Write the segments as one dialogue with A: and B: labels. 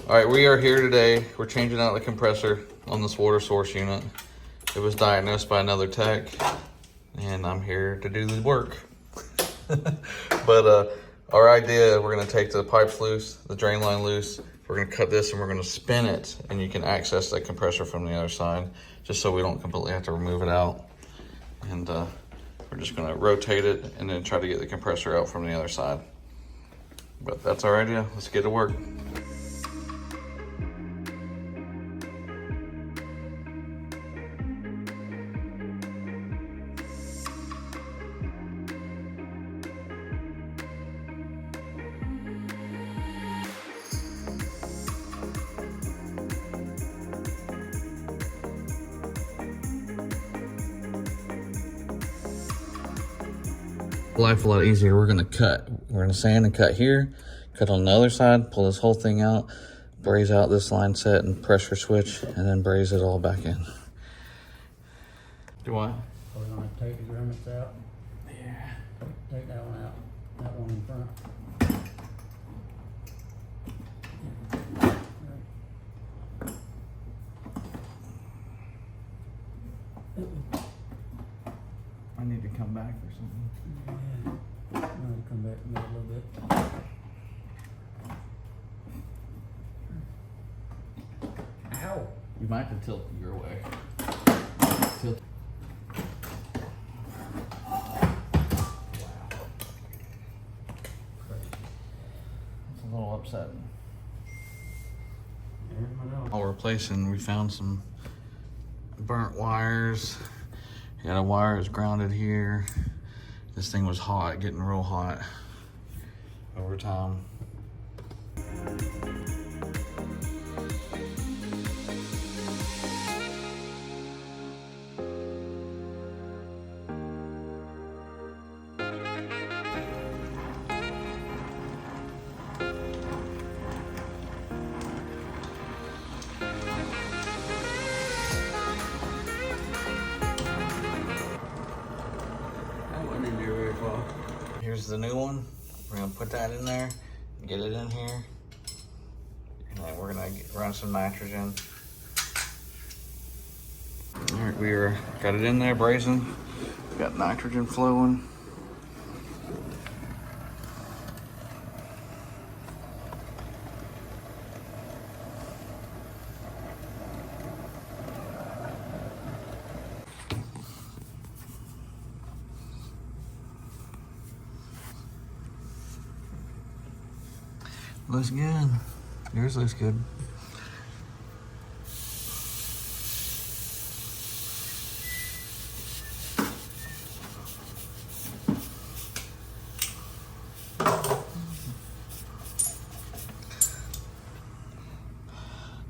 A: All right, we are here today. We're changing out the compressor on this water source unit. It was diagnosed by another tech, and I'm here to do the work. But our idea, we're gonna take the pipes loose, the drain line loose. We're gonna cut this and we're gonna spin it, and you can access that compressor from the other side, just so we don't completely have to remove it out. And we're just gonna rotate it and then try to get the compressor out from the other side. But that's our idea. Let's get to work. Life a lot easier. We're gonna cut. We're gonna sand and cut here, cut on the other side, pull this whole thing out, braze out this line set and pressure switch, and then braze it all back in. Do what?
B: We're gonna take the grommets out.
A: Yeah.
B: Take that one out, that one in front.
A: I need to come back or something.
B: Yeah. I'm gonna come back a little bit. Ow!
A: You might have to tilt your way. Tilt. It's a little upsetting. While we're replacing, we found some burnt wires. We got a wire that's grounded here. This thing was hot, getting real hot over time. Here's the new one. We're gonna put that in there, get it in here, and then we're gonna run some nitrogen. All right, got it in there, brazing. Got nitrogen flowing. Looks good. Yours looks good.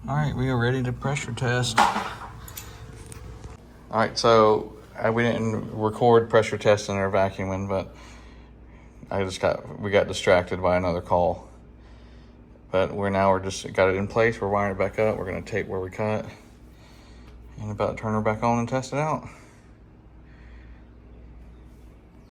A: All right, we are ready to pressure test. All right, so we didn't record pressure testing or vacuuming, but we got distracted by another call. But we're just got it in place. We're wiring it back up. We're gonna tape where we cut and about to turn her back on and test it out.